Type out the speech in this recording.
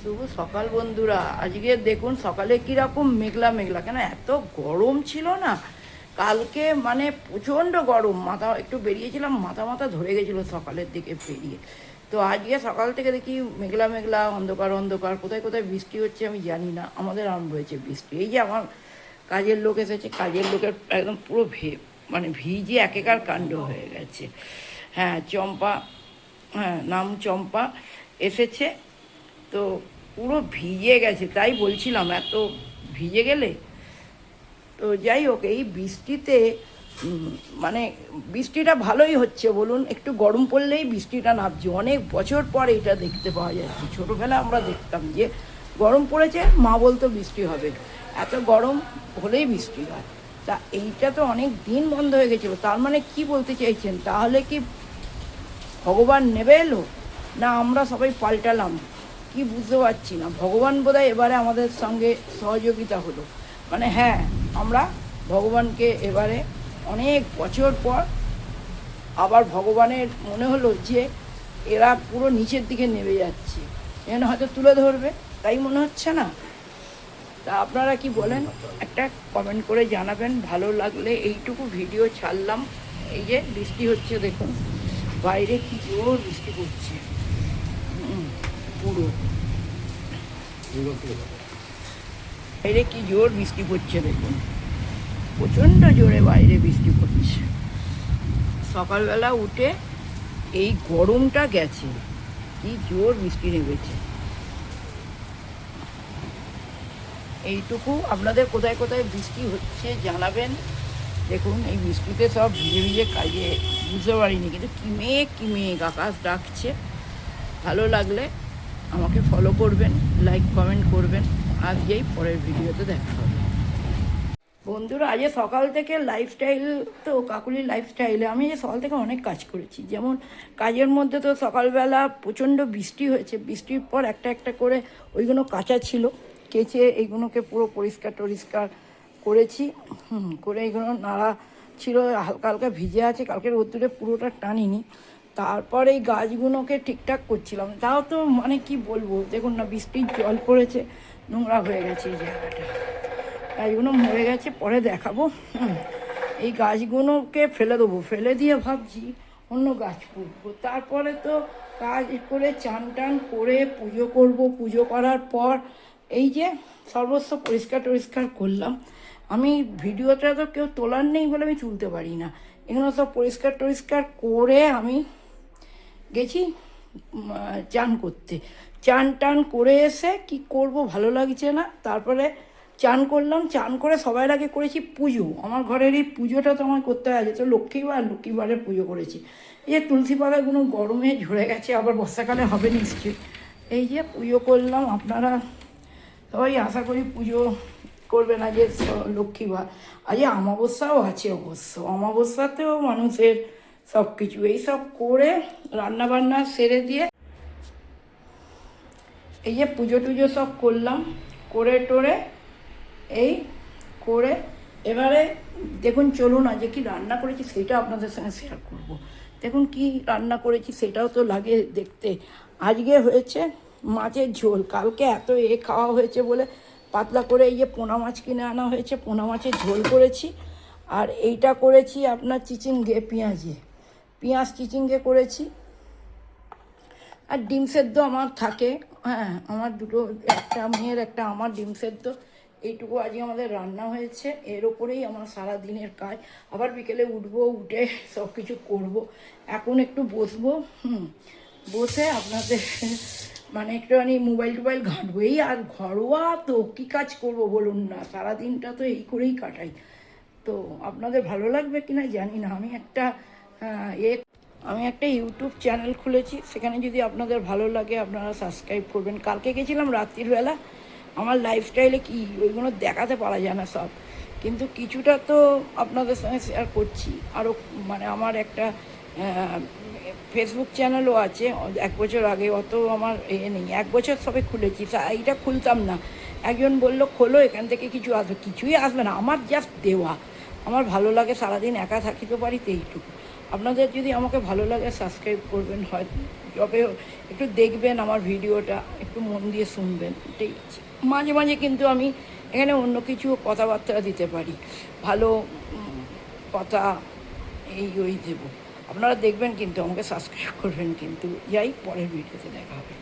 শুভ সকাল বন্ধুরা। আজকে দেখুন সকালে কীরকম মেঘলা মেঘলা, কেন এত গরম ছিল না কালকে, মানে প্রচণ্ড গরম। মাথা একটু বেরিয়েছিলাম, মাথা মাথা ধরে গেছিলো সকালের দিকে বেরিয়ে। তো আজকে সকাল থেকে দেখি মেঘলা মেঘলা, অন্ধকার অন্ধকার, কোথায় কোথায় বৃষ্টি হচ্ছে আমি জানি না। আমাদের আরম্ভ হয়েছে বৃষ্টি। এই যে আমার কাজের লোক এসেছে, কাজের লোকের একদম পুরো মানে ভিজে একেকার কাণ্ড হয়ে গেছে। হ্যাঁ, চম্পা, হ্যাঁ নাম চম্পা এসেছে, তো পুরো ভিজে গেছে। তাই বলছিলাম এত ভিজে গেলে। তো যাই হোক, এই বৃষ্টিতে মানে বৃষ্টিটা ভালোই হচ্ছে বলুন। একটু গরম পড়লেই বৃষ্টিটা নামছে, অনেক বছর পর এটা দেখতে পাওয়া যাচ্ছে। ছোটোবেলা আমরা দেখতাম যে গরম পড়েছে, মা বলতো বৃষ্টি হবে, এত গরম হলেই বৃষ্টি হয়। তা এইটা তো অনেক দিন বন্ধ হয়ে গেছিলো। তার মানে কি বলতে চাইছেন? তাহলে কি ভগবান নেবে এলো, না আমরা সবাই পাল্টালাম? কি বুঝতে পারছি না। ভগবান বোধহয় এবারে আমাদের সঙ্গে সহযোগিতা হলো। মানে হ্যাঁ, আমরা ভগবানকে এবারে অনেক বছর পর আবার ভগবানের মনে হলো যে এরা পুরো নিচের দিকে নেমে যাচ্ছে, যেন হয়তো তুলে ধরবে, তাই মনে হচ্ছে না? তা আপনারা কি বলেন একটা কমেন্ট করে জানাবেন। ভালো লাগলে এইটুকু ভিডিও ছাড়লাম। এই যে বৃষ্টি হচ্ছে দেখুন, বাইরে কি জোর বৃষ্টি পড়ছে, পুরো বাইরে কি জোর বৃষ্টি পড়ছে দেখুন, প্রচণ্ড জোরে বাইরে বৃষ্টি পড়ছে। সকালবেলা উঠে এই গরমটা গেছে, কি জোর বৃষ্টি নেমেছে। এইটুকু আপনাদের কোথায় কোথায় বৃষ্টি হচ্ছে জানাবেন। দেখুন এই বৃষ্টিতে সব ভিজে ভিজে কাজে বুঝতে পারিনি, কিন্তু কি মেঘ আকাশ ডাকছে। ভালো লাগলে আমাকে ফলো করবেন, লাইক কমেন্ট করবেন। আজকেই পরের ভিডিওতে দেখা হবে বন্ধুরা। আজ সকাল থেকে লাইফস্টাইল, তো কাকুলির লাইফস্টাইলে আমি যে সকাল থেকে অনেক কাজ করেছি। যেমন কাজের মধ্যে তো সকালবেলা প্রচণ্ড বৃষ্টি হয়েছে, বৃষ্টির পর একটা একটা করে ওইগুলো কাঁচা ছিল, কেচে এইগুলোকে পুরো পরিষ্কার টরিষ্কার করেছি। করে এইগুলো নাড়া ছিল, হালকা হালকা ভিজে আছে, কালকে রোদ্দুরে পুরোটা টানিনি। তারপর এই গাছগুলোকে ঠিকঠাক করছিলাম। তাও তো মানে কি বলবো, দেখুন না বৃষ্টির জল পড়েছে, নোংরা হয়ে গেছে এই জায়গাটা। গাছগুলো মরে গেছে, পরে দেখাবো। এই গাছগুলোকে ফেলে দেবো, ফেলে দিয়ে ভাবছি অন্য গাছ পুঁতবো। তারপরে তো কাজ করে চান টান করে পুজো করব। পুজো করার পর এই যে সর্বস্ব পরিষ্কার টরিষ্কার করলাম। আমি ভিডিওটা তো কেউ তোলার নেই বলে আমি তুলতে পারি না। এগুলো সব পরিষ্কার টরিষ্কার করে আমি গেছি চান করতে। চান টান করে এসে কি করব ভালো লাগছে না। তারপরে চান করলাম, চান করে সবার আগে করেছি পুজো। আমার ঘরের এই পুজোটা তো আমার করতে হয়, তো লক্ষ্মীবারের পুজো করেছি। এই যে তুলসী পাতাগুলো গরমে ঝরে গেছে, আবার বর্ষাকালে হবে নিশ্চয়ই। এই যে পুজো করলাম। আপনারা সবাই আশা করি পুজো করবেন। আজকে লক্ষ্মীবার, আজকে অমাবস্যাও আছে। অবশ্য অমাবস্যাতেও মানুষের সব কিছু এইসব করে রান্নাবান্না সেরে দিয়ে এই যে পুজো টুজো সব করলাম, করে টোরে এই করে এবারে দেখুন চলুন আজকে কি রান্না করেছি সেটা আপনাদের সঙ্গে শেয়ার করব। দেখুন কি রান্না করেছি সেটাও তো লাগে দেখতে। আজকে হয়েছে মাছের ঝোল। কালকে এত খাওয়া হয়েছে বলে পাতলা করে এই যে পোনা মাছ কিনে আনা হয়েছে, পোনা মাছের ঝোল করেছি। আর এইটা করেছি আপনার চিচিঙ্গে পেঁয়াজ চিচিঙ্গে করেছি। আর ডিম সেদ্ধ আমার থাকে, হ্যাঁ আমার দুটো, একটা মেয়ের একটা আমার, ডিম সেদ্ধ। এইটুকু আজকে আমাদের রান্না হয়েছে। এর ওপরেই আমার সারা দিনের কাজ। আবার বিকেলে উঠবো, উঠে সব কিছু করবো। এখন একটু বসবো, বসে আপনাদের মানে একটুখানি মোবাইল টোবাইল ঘাঁটবো। এই আর ঘরোয়া তো কী কাজ করব বলুন না, সারাদিনটা তো এই করেই কাটাই। তো আপনাদের ভালো লাগবে কি না জানি না। আমি একটা ইউটিউব চ্যানেল খুলেছি, সেখানে যদি আপনাদের ভালো লাগে আপনারা সাবস্ক্রাইব করবেন। কালকে গেছিলাম রাত্রিবেলা, আমার লাইফস্টাইলে কি ওইগুলো দেখাতে পারা যায় না সব, কিন্তু কিছুটা তো আপনাদের সঙ্গে শেয়ার করছি। আরও মানে আমার একটা ফেসবুক চ্যানেলও আছে, 1 বছর আগে, অত আমার নেই, 1 বছর সবে খুলেছি। এইটা খুলতাম না, একজন বলল খোলো, এখান থেকে কিছু আসবে। কিছুই আসবে না, আমার জাস্ট দেওয়া। আমার ভালো লাগে, সারাদিন একা থাকিতে পারি তো এইটুকু। আপনাদের যদি আমাকে ভালো লাগে সাবস্ক্রাইব করবেন, হয় যবে একটু দেখবেন আমার ভিডিওটা, একটু মন দিয়ে শুনবেন, এটাই আছে। মাঝে মাঝে কিন্তু আমি এখানে অন্য কিছু কথাবার্তা দিতে পারি, ভালো কথা এই ওই দেবো। আপনারা দেখবেন কিন্তু আমাকে সাবস্ক্রাইব করবেন কিন্তু। যাই, পরের ভিডিওতে দেখা হবে।